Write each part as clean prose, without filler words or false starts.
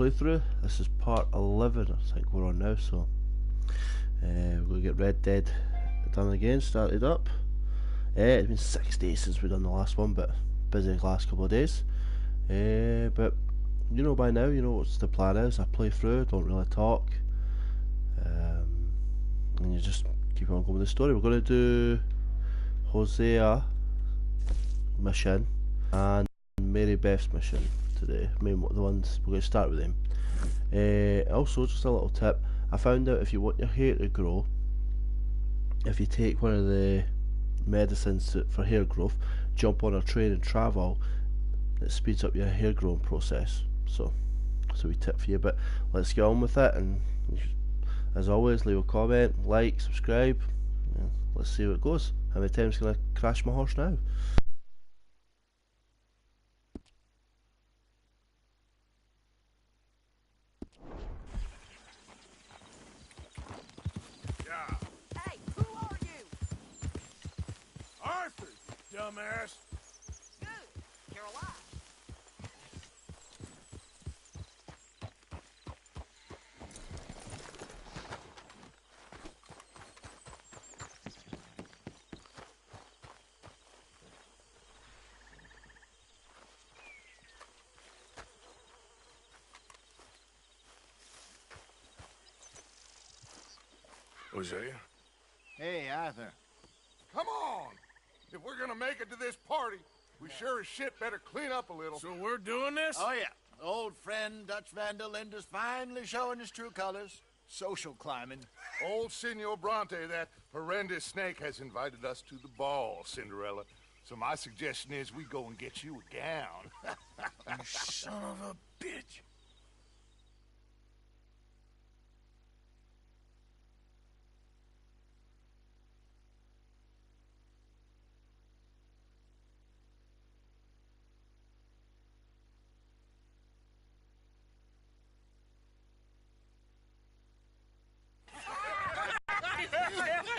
playthrough. This is part 11, I think we're on now, so we're going to get Red Dead done again, started up. It's been 6 days since we've done the last one, but busy the last couple of days. But you know by now, you know what the plan is. I play through, don't really talk, and you just keep on going with the story. We're going to do Hosea mission and Mary Beth's mission today. I mean, the ones we're going to start with them. Also, just a little tip: I found out if you want your hair to grow, if you take one of the medicines for hair growth, jump on a train and travel, it speeds up your hair growing process. So, that's a wee tip for you. But let's get on with it. And as always, leave a comment, like, subscribe. Yeah, let's see how it goes. How many times can I crash my horse now? Hey, who are you? Arthur, dumbass! Good. You're alive. Hosea? Hey, Arthur. Come on! If we're gonna make it to this party, we sure as shit better clean up a little. So we're doing this? Oh, yeah. Old friend Dutch Van der Linde's finally showing his true colors. Social climbing. Old Senor Bronte, that horrendous snake, has invited us to the ball, Cinderella. So my suggestion is we go and get you a gown. You son of a bitch.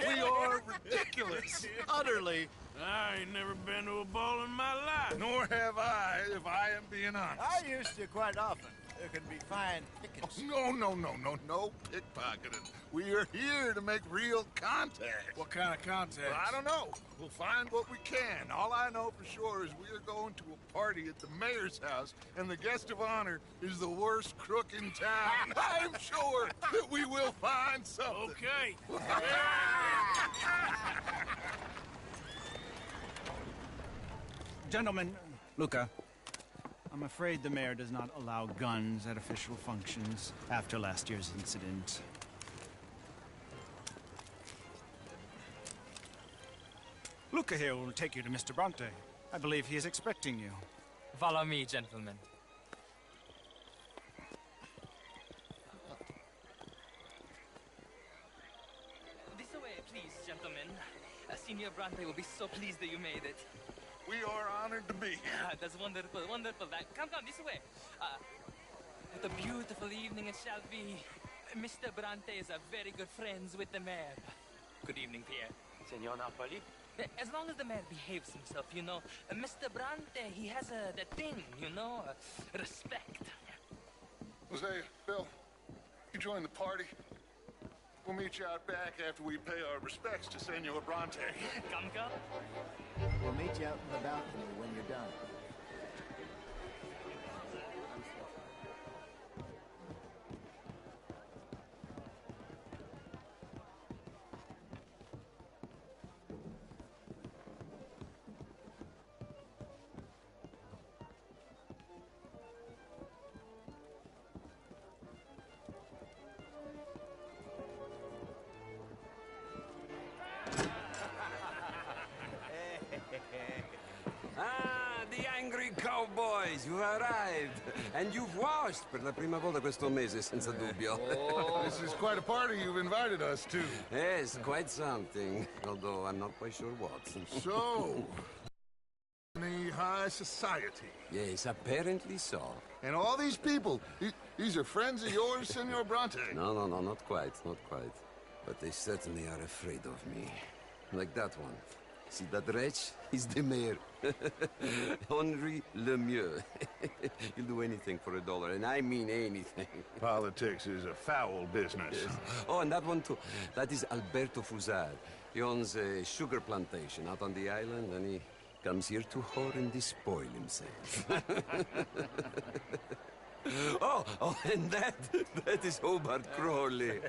We are ridiculous. Utterly. I ain't never been to a ball in my life. Nor have I, if I am being honest. I used to quite often. There can be fine pickings. No pickpocketing. We are here to make real contact. What kind of contact? Well, I don't know. We'll find what we can. All I know for sure is we are going to a party at the mayor's house, and the guest of honor is the worst crook in town. I'm sure that we will find something. Okay. Gentlemen, Luca, I'm afraid the mayor does not allow guns at official functions after last year's incident. Luca here will take you to Mr. Bronte. I believe he is expecting you. Follow me, gentlemen. This way, please, gentlemen. Senior Bronte will be so pleased that you made it. We are honored to be here. That's wonderful, wonderful. Come, this way. What a beautiful evening it shall be. Mr. Bronte is a very good friends with the mayor. Good evening, Pierre. Senor Napoli? As long as the mayor behaves himself, you know. Mr. Bronte, he has that thing, you know, respect. Hosea, Bill, you join the party. We'll meet you out back after we pay our respects to Senor Bronte. Come. We'll meet you out in the balcony when you're done. Ah, the angry cowboys, you arrived. And you've washed per la prima volta questo mese, senza dubbio. This is quite a party you've invited us to. Yes, quite something. Although I'm not quite sure what. So, the high society. Yes, apparently so. And all these people, these are friends of yours, Senor Bronte? No, not quite, not quite. But they certainly are afraid of me. Like that one. See that wretch? He's the mayor. Henri Lemieux. He'll do anything for $1, and I mean anything. Politics is a foul business. Yes. Oh, and that one too. That is Alberto Fusar. He owns a sugar plantation out on the island, and he comes here to whore and despoil himself. Oh, and that is Hobart Crawley,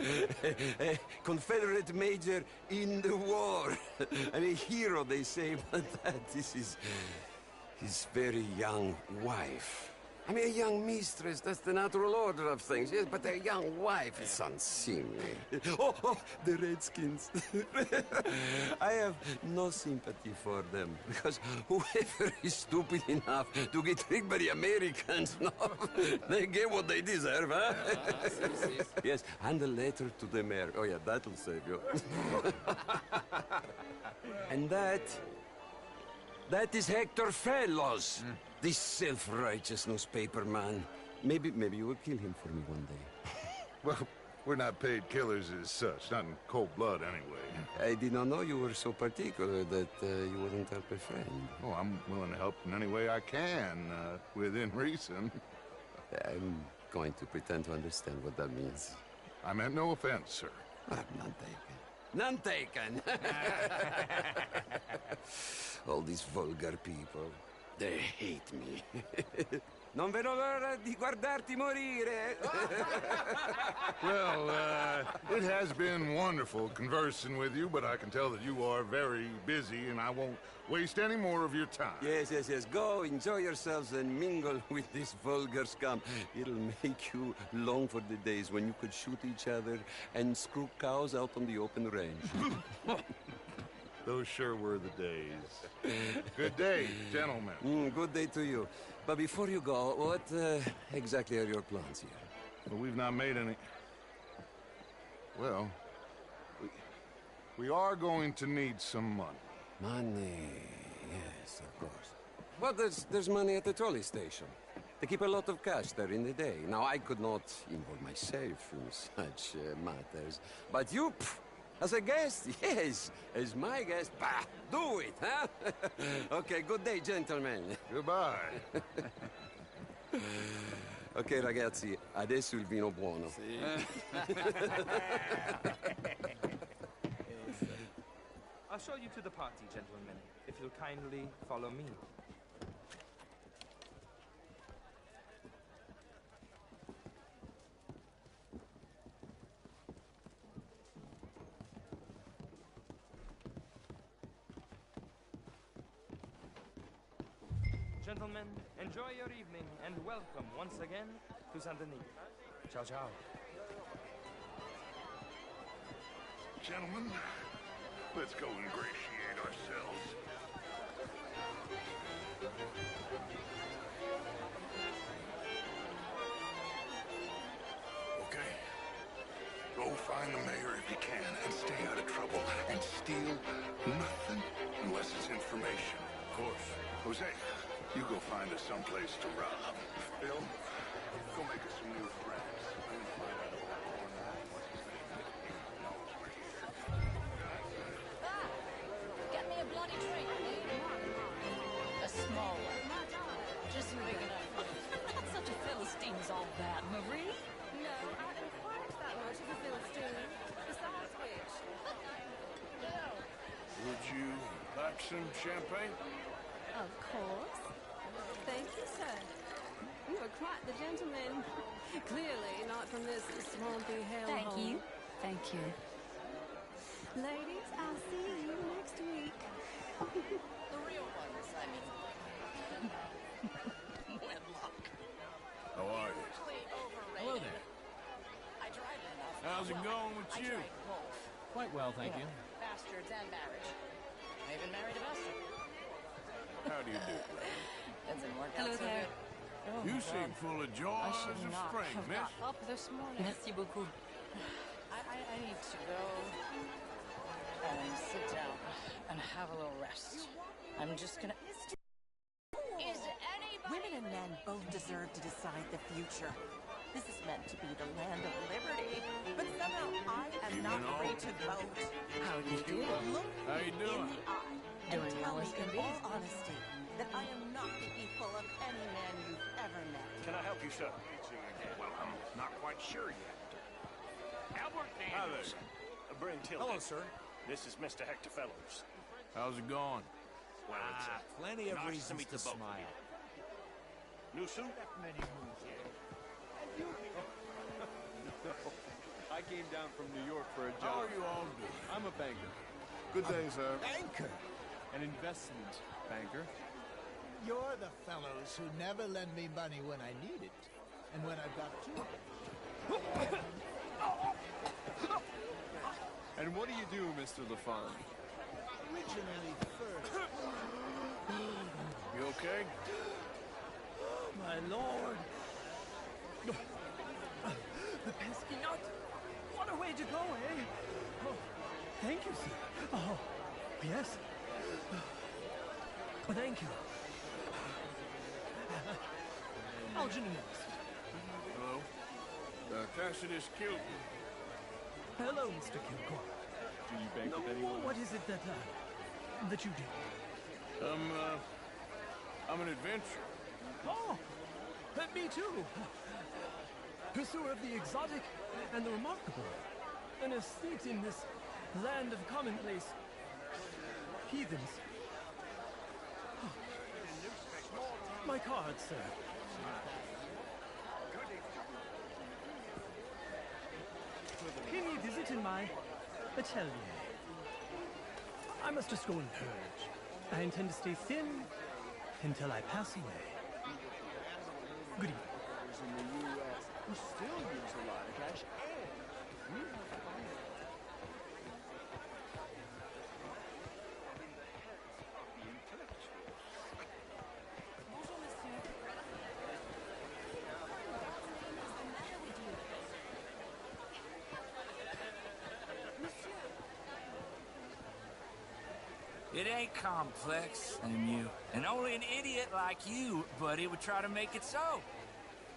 a Confederate major in the war. And a hero, they say, but that is his very young wife. I mean, a young mistress, that's the natural order of things, yes, but a young wife is unseemly. Oh, the Redskins. I have no sympathy for them, because whoever is stupid enough to get tricked by the Americans, no, they get what they deserve, huh? Yes, and a letter to the mayor. Oh, yeah, that'll save you. And that is Hector Fellows. This self-righteous newspaper man. Maybe you will kill him for me one day. Well, we're not paid killers as such, not in cold blood anyway. I did not know you were so particular that you wouldn't help a friend. Oh, I'm willing to help in any way I can, within reason. I'm going to pretend to understand what that means. I meant no offense, sir. None taken. None taken! All these vulgar people. They hate me. Non vedo l'ora di guardarti morire. Well, it has been wonderful conversing with you, but I can tell that you are very busy, and I won't waste any more of your time. Yes. Go, enjoy yourselves, and mingle with this vulgar scum. It'll make you long for the days when you could shoot each other and screw cows out on the open range. Those sure were the days. Good day, gentlemen. Good day to you. But before you go, what exactly are your plans here? Well, we've not made any... Well, we are going to need some money. Money, yes, of course. But there's money at the trolley station. They keep a lot of cash there in the day. Now, I could not involve myself in such matters. But you... As a guest, yes. As my guest, bah, do it, huh? Okay, good day, gentlemen. Goodbye. Ok, ragazzi, adesso il vino buono. I'll show you to the party, gentlemen, if you'll kindly follow me. Gentlemen, enjoy your evening and welcome once again to Saint Denis. Ciao, ciao. Gentlemen, let's go ingratiate ourselves. Okay. Go find the mayor if you can and stay out of trouble. And steal nothing unless it's information. Of course. Jose, you go find us someplace to rob. Bill, go make us some new friends. I'm gonna find out about what's his name. Knows we're here. Get me a bloody drink, please. A small one. Just big enough. Not such a Philistine as all that, Marie. No, I don't quite that much of a Philistine. Besides which... Would you like some champagne? Of course. Thank you, sir. You are quite the gentleman. Clearly not from this swampy hellhole. Thank you. Thank you. Ladies, I'll see you next week. The real ones, I mean. Wedlock. How are you? Hello there. I tried it enough. How's it going with you? I tried both. Quite well, thank you. Bastards and marriage. I even married a bastard. How do you do? That didn't work out Hello so there. good. Oh, You my seem God. full of joy I as should a not spring, have miss. got up this morning. Merci beaucoup. I need to go and sit down and have a little rest. I'm just gonna... Is anybody... Women and men both deserve to decide the future. This is meant to be the land of liberty, but somehow I am not Even free all- to vote. How do you do? Look How you me doing? in the eye and Doing tell well me as can in be. all honesty, that I am not the equal of any man you've ever met. Can I help you, sir? Well, I'm not quite sure yet. Albert Hi there. Daniels. Bryn Tilden. Hello, sir. This is Mr. Hector Fellows. How's it going? Well, it's plenty of nice to reasons meet to the both of smile. New suit? I came down from New York for a How job. are you all doing? I'm a banker. Good day, sir. Banker! An investment banker. You're the fellows who never lend me money when I need it. And when I've got to. And what do you do, Mr. LaFond? Originally first. You okay? My lord. The pesky nut. What a way to go, eh? Oh, thank you, sir. Oh, yes. Oh, thank you. Algernon. Hello. Tacitus Kilton. Hello, Mr. Kilgore. Do you bank with anyone? What is it that you do? I'm an adventurer. Oh, me too. Pursuer of the exotic and the remarkable. An estate in this land of commonplace heathens. My card, sir. Pay me a visit in my atelier. I must just go and purge. I intend to stay thin until I pass away. Good evening. In the U.S., who still use a lot of cash and It ain't complex, MU. And only an idiot like you, buddy, would try to make it so.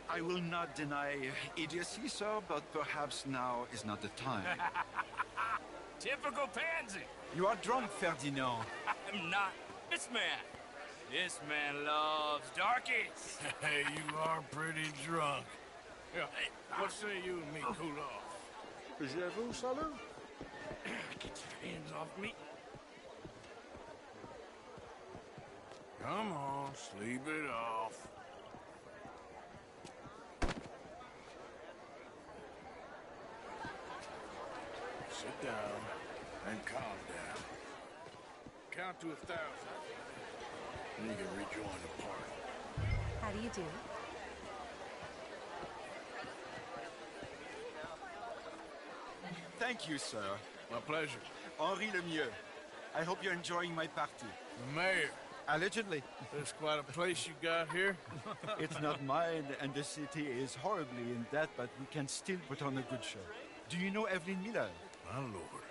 I will not deny idiocy, sir, but perhaps now is not the time. Typical pansy. You are drunk, Ferdinand. I'm not. This man loves darkies. Hey, you are pretty drunk. Yeah, what say you and me cool off? Vous, salut? Get your hands off me. Come on, sleep it off. Sit down and calm down. Count to 1,000. And you can rejoin the party. How do you do? Thank you, sir. My pleasure. Henri Lemieux. I hope you're enjoying my party. The mayor. Allegedly. There's quite a place you got here. It's not mine, and the city is horribly in debt, but we can still put on a good show. Do you know Evelyn Miller? My lord.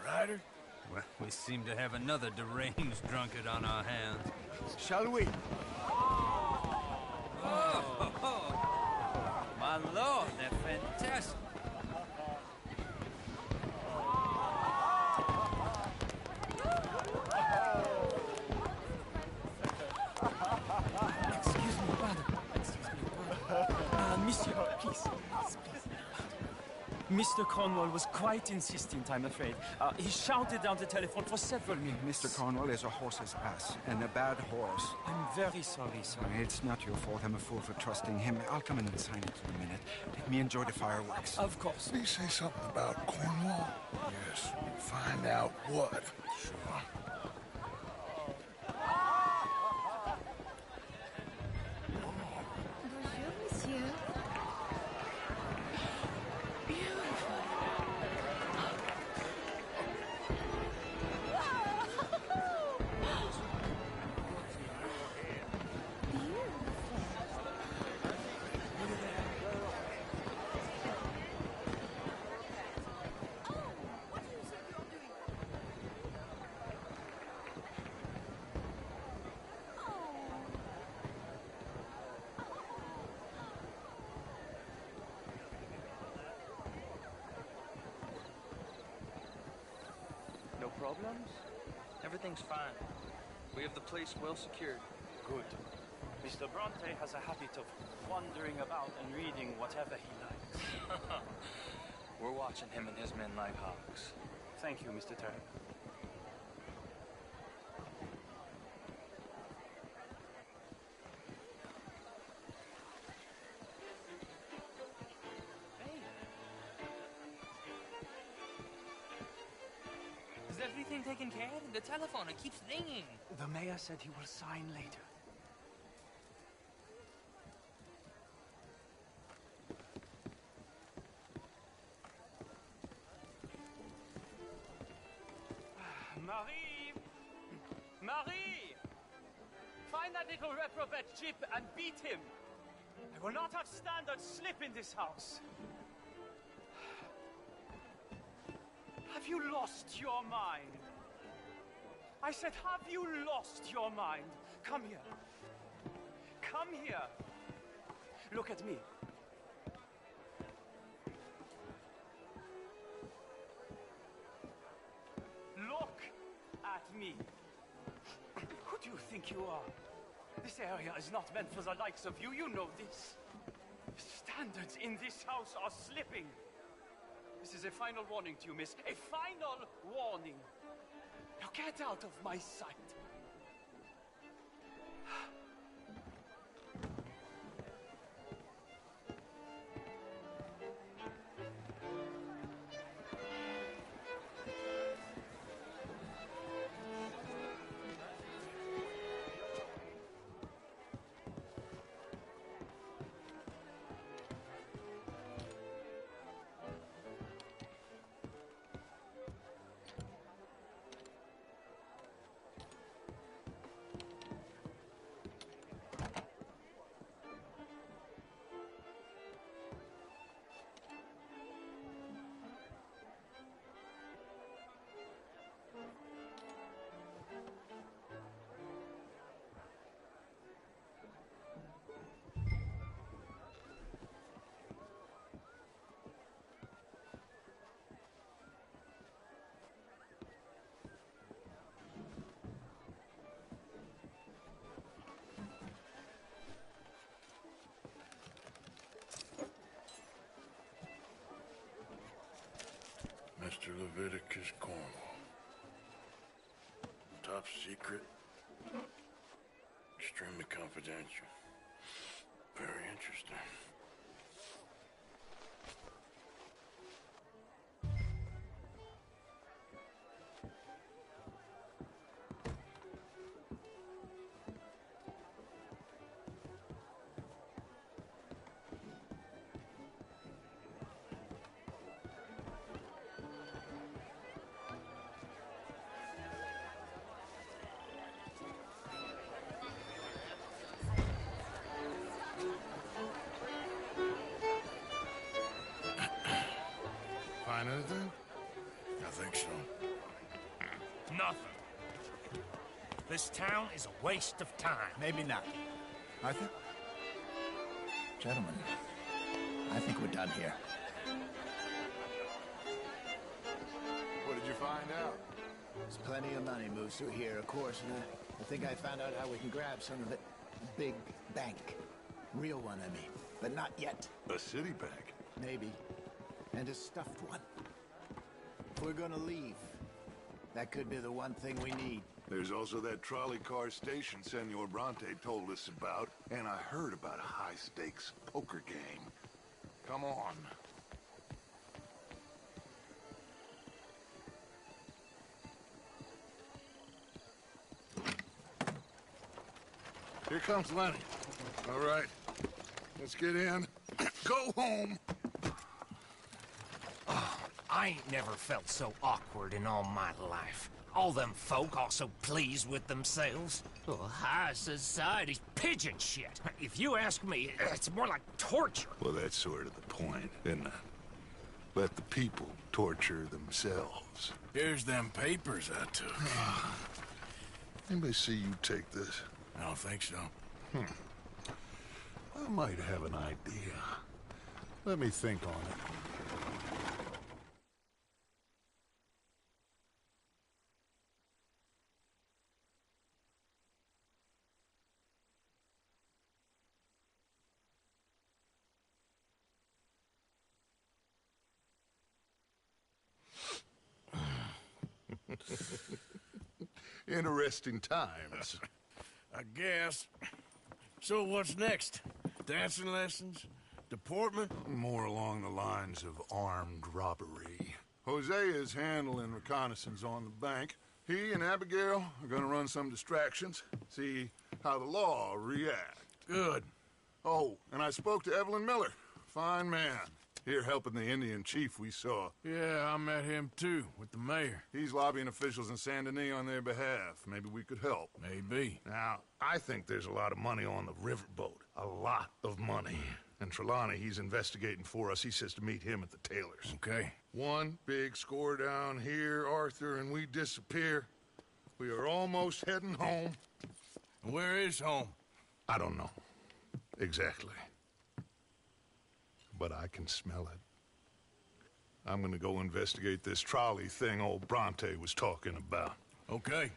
The writer? Well, we seem to have another deranged drunkard on our hands. Shall we? Oh, my lord, they're fantastic. Excuse me, brother. Monsieur, please. Mr. Cornwall was quite insistent, I'm afraid. He shouted down the telephone for several minutes. Mr. Cornwall is a horse's ass, and a bad horse. I'm very sorry, sir. It's not your fault. I'm a fool for trusting him. I'll come in and sign it in a minute. Let me enjoy the fireworks. Of course. Did he say something about Cornwall? Yes. Find out what. Sure. Bonjour, monsieur. No problems? Everything's fine. We have the place well secured. Good. Mr. Bronte has a habit of wandering about and reading whatever he likes. We're watching him and his men like hawks. Thank you, Mr. Turner. Is everything taken care of? The telephone, it keeps ringing. The mayor said he will sign later. Marie! Marie! Find that little reprobate Chip and beat him. I will not have standards slip in this house. Have you lost your mind? I said, have you lost your mind? Come here. Come here. Look at me. Look at me. Who do you think you are? This area is not meant for the likes of you. You know this. Standards in this house are slipping. This is a final warning to you, miss. A final warning. Now get out of my sight. Mr. Leviticus Cornwall. Top secret. Extremely confidential. Very interesting. Find anything? I think so. Nothing. This town is a waste of time. Maybe not. Arthur? Gentlemen, I think we're done here. What did you find out? There's plenty of money moves through here, of course, and I think I found out how we can grab some of it. Big bank. Real one, I mean. But not yet. A city bank? Maybe. And a stuffed one. If we're gonna leave, that could be the one thing we need. There's also that trolley car station Senor Bronte told us about, and I heard about a high-stakes poker game. Come on. Here comes Lenny. All right, let's get in. Go home. I ain't never felt so awkward in all my life. All them folk all so pleased with themselves. Oh, high society's pigeon shit. If you ask me, it's more like torture. Well, that's sort of the point, isn't it? Let the people torture themselves. Here's them papers I took. Anybody see you take this? I don't think so. I might have an idea. Let me think on it. Interesting times. I guess. So what's next? Dancing lessons? Deportment? More along the lines of armed robbery. Hosea is handling reconnaissance on the bank. He and Abigail are gonna run some distractions, see how the law reacts. Good. Oh, and I spoke to Evelyn Miller. Fine man. Here helping the Indian chief we saw. Yeah, I met him too, with the mayor. He's lobbying officials in Saint Denis on their behalf. Maybe we could help. Maybe. Now, I think there's a lot of money on the riverboat. A lot of money. And Trelawney, he's investigating for us. He says to meet him at the Taylors. Okay. One big score down here, Arthur, and we disappear. We are almost heading home. Where is home? I don't know. Exactly. But I can smell it. I'm gonna go investigate this trolley thing old Bronte was talking about. Okay.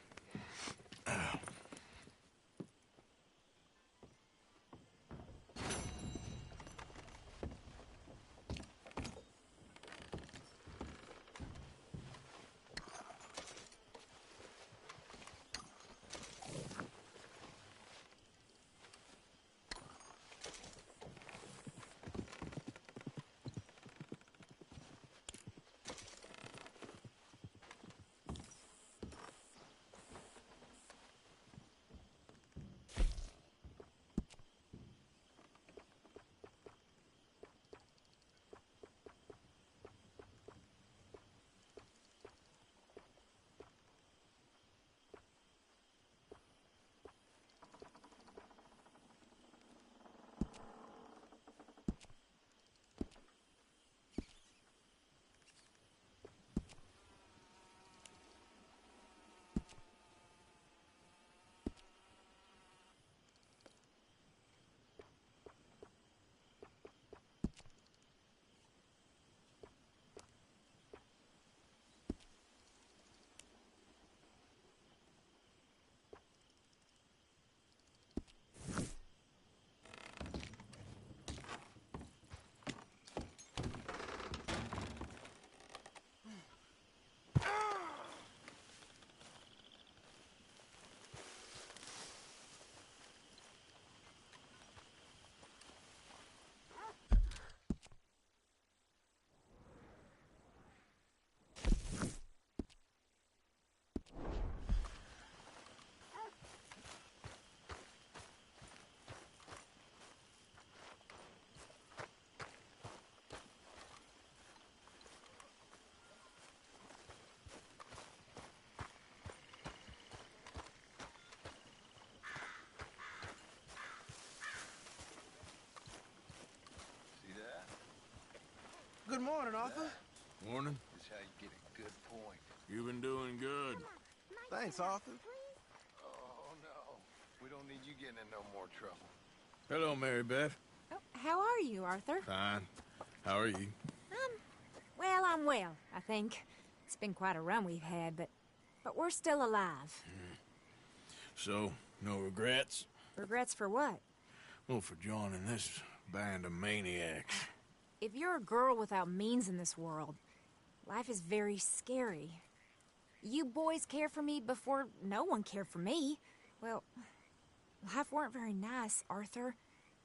Good morning, Arthur. Morning. This is how you get a good point. You've been doing good. Thanks, Arthur. Oh, no. We don't need you getting in no more trouble. Hello, Mary Beth. Oh, how are you, Arthur? Fine. How are you? Well, I'm well, I think. It's been quite a run we've had, but we're still alive. So, no regrets? Regrets for what? Well, for joining this band of maniacs. If you're a girl without means in this world, life is very scary. You boys cared for me before no one cared for me. Well, life weren't very nice, Arthur.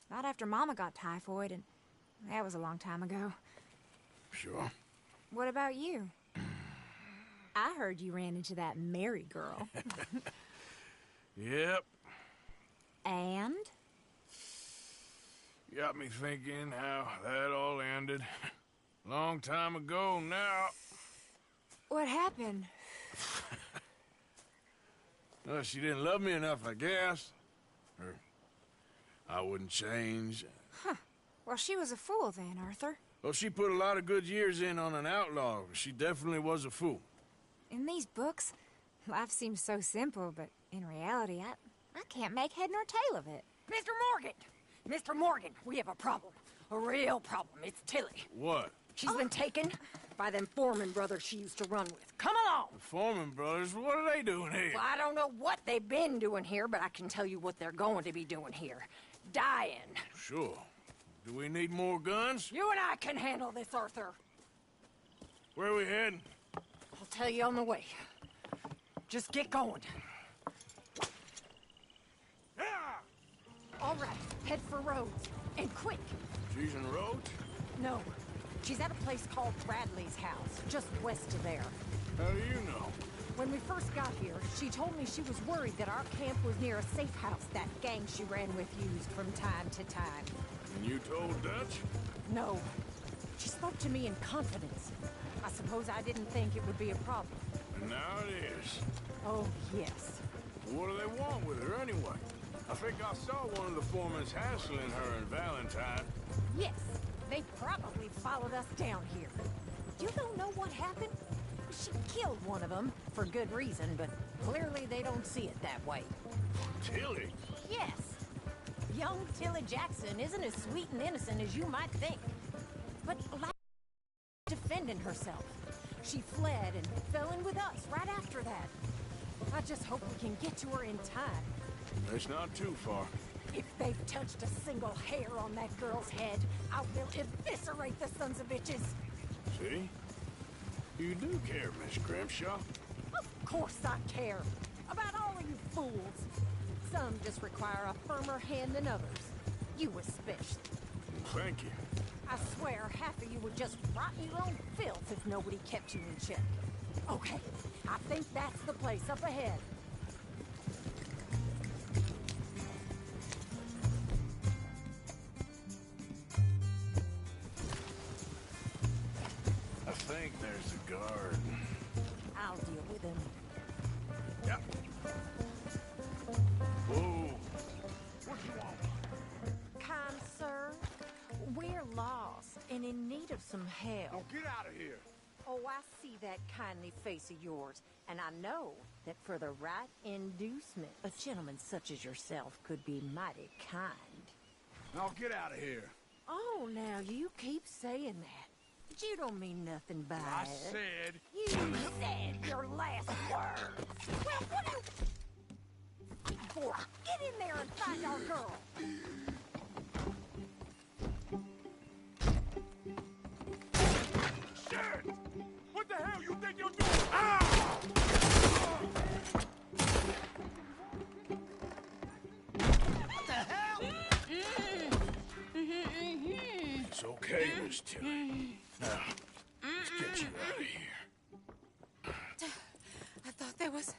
Not after Mama got typhoid, and that was a long time ago. Sure. What about you? I heard you ran into that Mary girl. Yep. And? Got me thinking how that all ended. Long time ago now. What happened? Well, she didn't love me enough, I guess. Or I wouldn't change. Huh. Well, she was a fool then, Arthur. Well, she put a lot of good years in on an outlaw. She definitely was a fool. In these books, life seems so simple, but in reality, I can't make head nor tail of it. Mr. Morgan! Mr. Morgan, we have a problem. A real problem. It's Tilly. What? She's been taken by them Foreman brothers she used to run with. Come along! The Foreman brothers? What are they doing here? Well, I don't know what they've been doing here, but I can tell you what they're going to be doing here. Dying. Sure. Do we need more guns? You and I can handle this, Arthur. Where are we heading? I'll tell you on the way. Just get going. All right, head for Rhodes. And quick. She's in Rhodes? No. She's at a place called Bradley's house, just west of there. How do you know? When we first got here, she told me she was worried that our camp was near a safe house that gang she ran with used from time to time. And you told Dutch? No. She spoke to me in confidence. I suppose I didn't think it would be a problem. And now it is. Oh, yes. What do they want with her anyway? I think I saw one of the foremans hassling her and Valentine. Yes. They probably followed us down here. You don't know what happened? She killed one of them, for good reason, but clearly they don't see it that way. Tilly? Yes. Young Tilly Jackson isn't as sweet and innocent as you might think. But like defending herself. She fled and fell in with us right after that. I just hope we can get to her in time. It's not too far. If they've touched a single hair on that girl's head, I will eviscerate the sons of bitches. See? You do care, Miss Grimshaw. Of course I care. About all of you fools. Some just require a firmer hand than others. You especially. Thank you. I swear half of you would just rot in your own filth if nobody kept you in check. Okay, I think that's the place up ahead. I think there's a guard. I'll deal with him. Yeah. Whoa. What you want? Kind sir, we're lost and in need of some help. Now get out of here. Oh, I see that kindly face of yours, and I know that for the right inducement, a gentleman such as yourself could be mighty kind. Now get out of here. Oh, now you keep saying that. But you don't mean nothing by I it. said... You said your last words. Well, what do you... For, get in there and find our girl. Shit! What the hell you think you're doing? Ah! What the hell? It's okay, Miss Tilly. Now, let's get you out of here. I thought there was...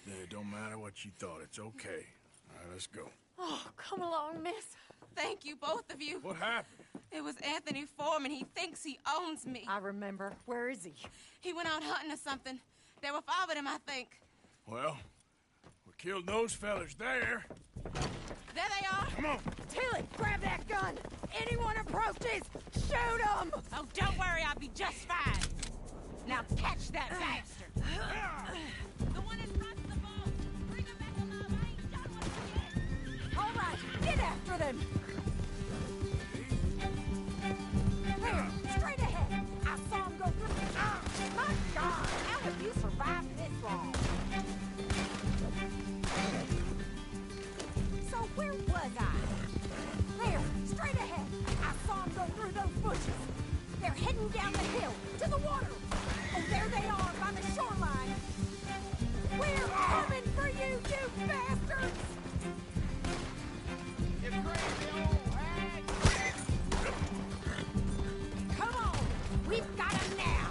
It don't matter what you thought. It's okay. All right, let's go. Oh, come along, miss. Thank you, both of you. What happened? It was Anthony Foreman. He thinks he owns me. I remember. Where is he? He went out hunting or something. There were 5 of them, I think. Well, we killed those fellas there. There they are. Come on. Tilly, grab that gun. Anyone approaches, shoot them. Oh, don't worry. I'll be just fine. Now catch that bastard. The one across the boat. Bring him back alive. I ain't done with him yet. All right, get after them. There, straight ahead. I saw him go through. My God, how have you survived this long? So where was I? There, straight ahead. I saw him go through those bushes. They're heading down the hill to the water. Oh, there they are by the shoreline. We're coming for you, you bastards! You crazy old hag! Come on, we've got him now.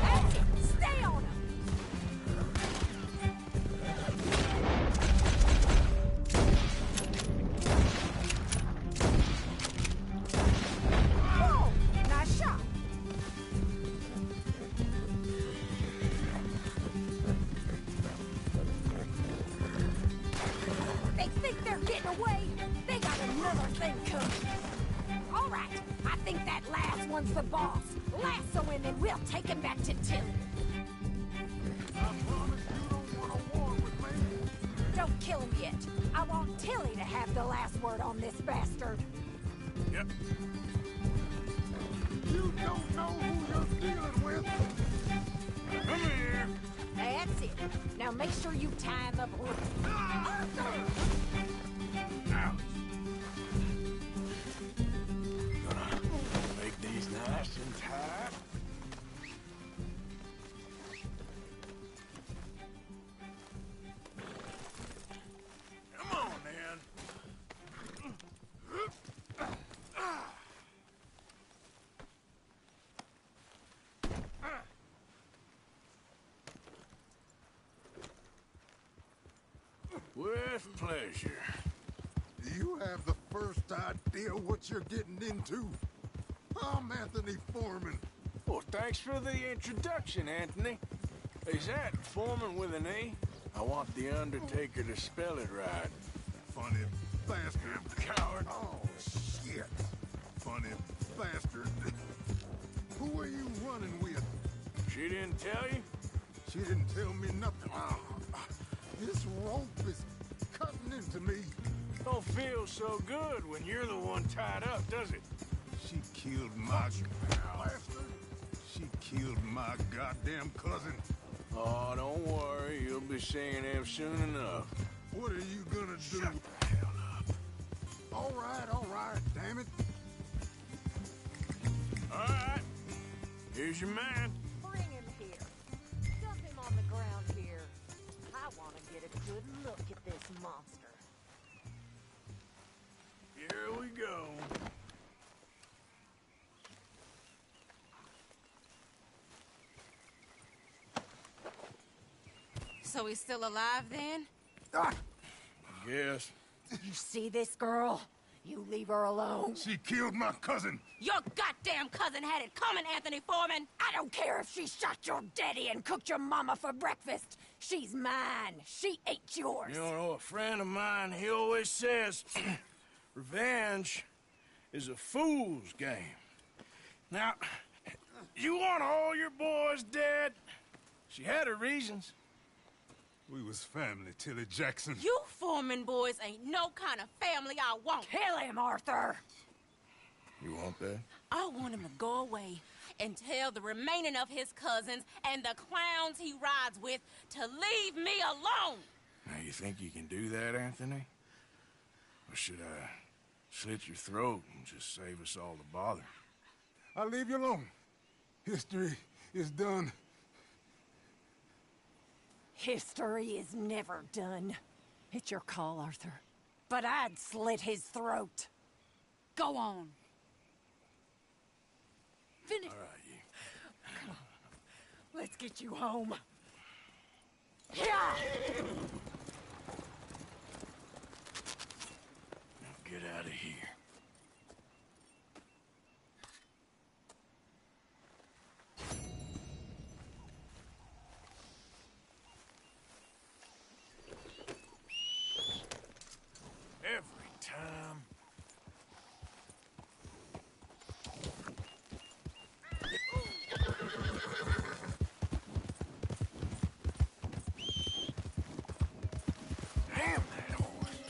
That's it, stay on him. Whoa, nice shot. They think they're getting away. They got another thing coming. All right, I think that last one's the boss. Lasso him and we'll take him back to Tilly. I promise you don't want a war with me. Don't kill him yet. I want Tilly to have the last word on this bastard. Yep. You don't know who you're dealing with. Come here. That's it. Now make sure you tie him up. Now. Gonna make these nice and tight. With pleasure. Do you have the first idea what you're getting into? I'm Anthony Foreman. Well, thanks for the introduction, Anthony. Is that Foreman with an E? I want the Undertaker to spell it right. Funny bastard. Coward. Oh, shit. Funny bastard. Who are you running with? She didn't tell you? She didn't tell me nothing. This rope is cutting into me. Don't feel so good when you're the one tied up, does it? She killed my bastard. She killed my goddamn cousin. Oh, don't worry. You'll be seeing him soon enough. What are you gonna do? Shut the hell up. All right, damn it. All right. Here's your man. Bring him here. Dump him on the ground here. I want to get a good look at this monster. Here we go. So he's still alive then? I guess. You see this girl? You leave her alone. She killed my cousin. Your goddamn cousin had it coming, Anthony Foreman! I don't care if she shot your daddy and cooked your mama for breakfast. She's mine. She ain't yours. You know, a friend of mine, he always says, revenge is a fool's game. Now, you want all your boys dead? She had her reasons. We was family, Tilly Jackson. You Foreman boys ain't no kind of family I want. Kill him, Arthur. You want that? I want him to go away and tell the remaining of his cousins and the clowns he rides with to leave me alone. Now, you think you can do that, Anthony? Or should I slit your throat and just save us all the bother? I'll leave you alone. History is done. History is never done. It's your call, Arthur. But I'd slit his throat. Go on. Finish. All right, you. Come on. Let's get you home. Yeah! Now get out of here. Every time. Damn that horse.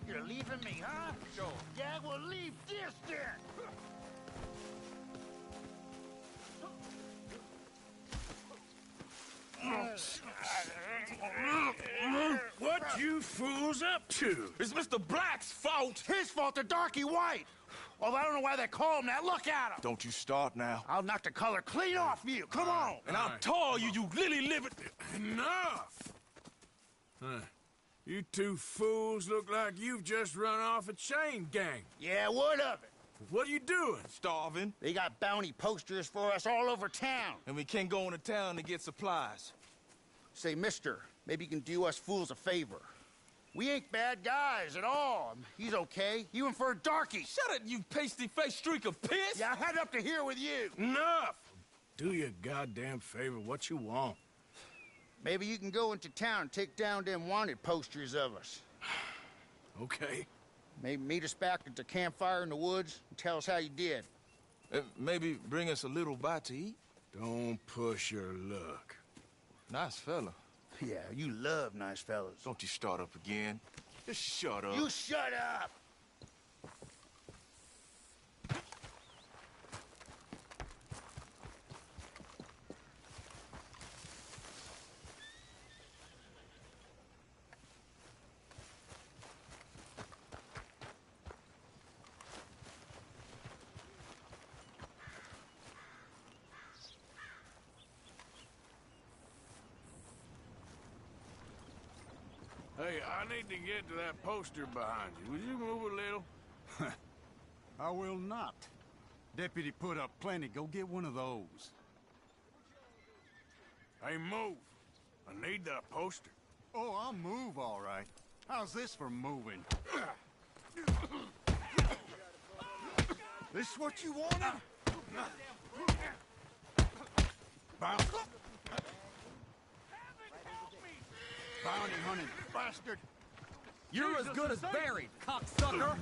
You're leaving me, huh? Sure. Yeah, well, leave this then. What you fools up to? It's Mr. Black's fault. His fault, the darky white. Although I don't know why they call him that. Look at him. Don't you start now. I'll knock the color clean off you. Come on. And I'll tell you, you lily livered. Enough! Huh. You two fools look like you've just run off a chain gang. Yeah, what of it? What are you doing? Starving. They got bounty posters for us all over town. And we can't go into town to get supplies. Say, mister, maybe you can do us fools a favor. We ain't bad guys at all. He's okay. Even for a darky. Shut it, you pasty-faced streak of piss! Yeah, I had up to here with you. Enough! Do you a goddamn favor. What you want? Maybe you can go into town and take down them wanted posters of us. Okay. Maybe meet us back at the campfire in the woods and tell us how you did. Maybe bring us a little bite to eat? Don't push your luck. Nice fella. Yeah, you love nice fellas. Don't you start up again. Just shut up. You shut up! Hey, I need to get to that poster behind you. Will you move a little? I will not. Deputy put up plenty. Go get one of those. Hey, move. I need that poster. Oh, I'll move, all right. How's this for moving? This what you wanted? Bounty. Bounty hunting bastard. You're as good as buried, cocksucker!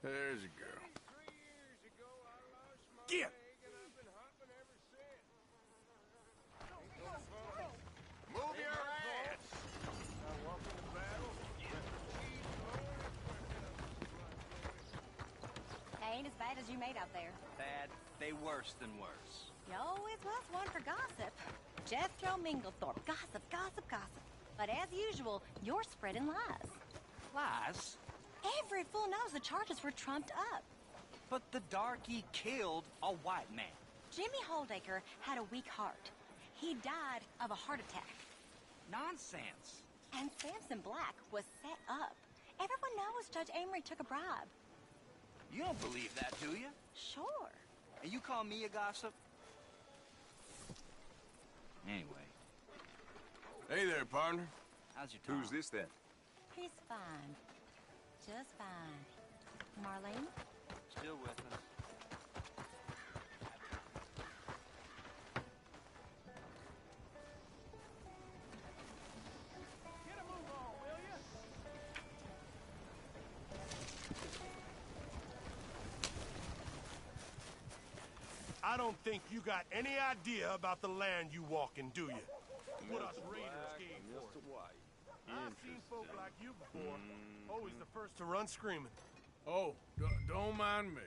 There's a girl. Get! Move your ass! Ain't as bad as you made out there. Bad, they worse than worse. You always was one for gossip. Jethro Minglethorpe. Gossip, gossip, gossip. But as usual, you're spreading lies. Lies? Every fool knows the charges were trumped up. But the darky killed a white man. Jimmy Holdaker had a weak heart. He died of a heart attack. Nonsense. And Samson Black was set up. Everyone knows Judge Amory took a bribe. You don't believe that, do you? Sure. And you call me a gossip? Anyway. Hey there, partner. How's your Tom? Who's this then? He's fine. Just fine. Marlene? Still with us. I don't think you got any idea about the land you walk in, do you? What us raiders came for. I've seen folk like you before. Always the first to run screaming. Oh, don't mind me.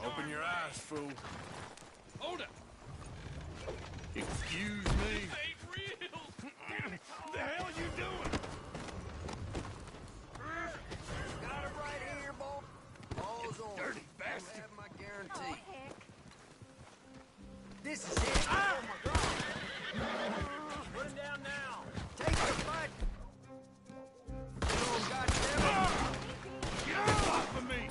Open your eyes, fool. Hold up. Excuse me. What the hell are you doing? Got it right here, boy. All's on. Dirty bastard. I have my guarantee. Oh, heck. This is it. Oh, my God! Put him down now. Take the fight. Oh, goddamn. Get off of me!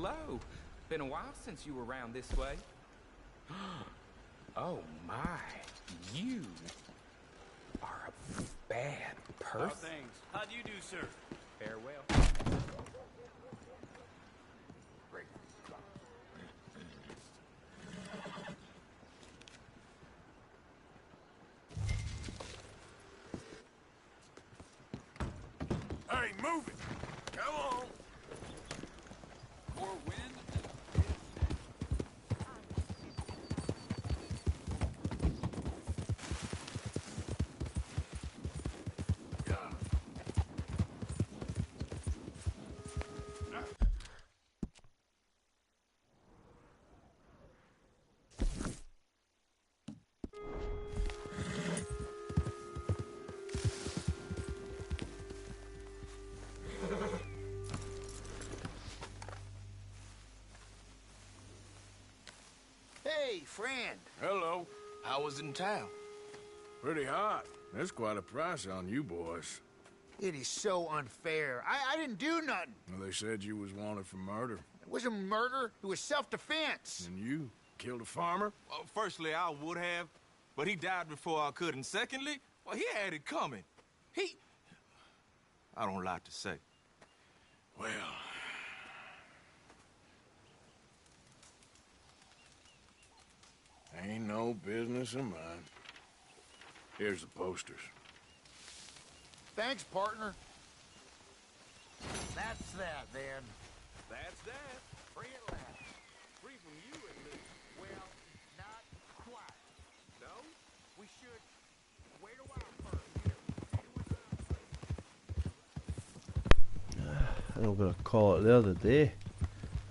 hello. Been a while since you were around this way. Oh my, you are a bad person. How things? How do you do, sir? Farewell. Hey, move it! Come on! More wind? Hey, friend. Hello. How was it in town? Pretty hot. That's quite a price on you boys. It is so unfair. I didn't do nothing. Well, they said you was wanted for murder. It wasn't murder. It was self-defense. And you killed a farmer? Well, firstly, I would have, but he died before I could. And secondly, well, he had it coming. I don't like to say. Well... ain't no business of mine. Here's the posters. Thanks, partner. That's that, then. That's that. Free at last. Free from you, at least. Well, not quite. No? We should wait a while first. I think I'm going to call it there the day.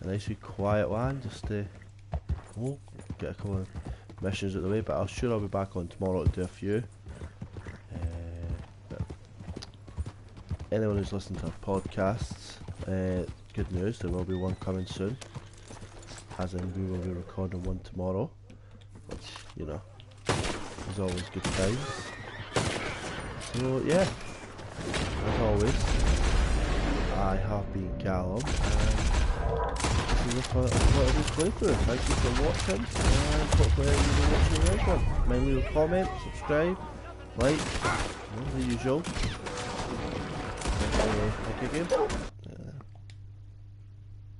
A nice wee quiet one, just to get a couple of missions out of the way, but I'm sure I'll be back on tomorrow to do a few. But anyone who's listening to our podcasts, good news, there will be one coming soon, as in we will be recording one tomorrow, which, you know, is always good times. So yeah, as always, I have been Callum, and this is a playthrough. Thank you for watching, and hopefully you will watch the next one. Mind leave a comment, subscribe, like, the usual. Thank you again.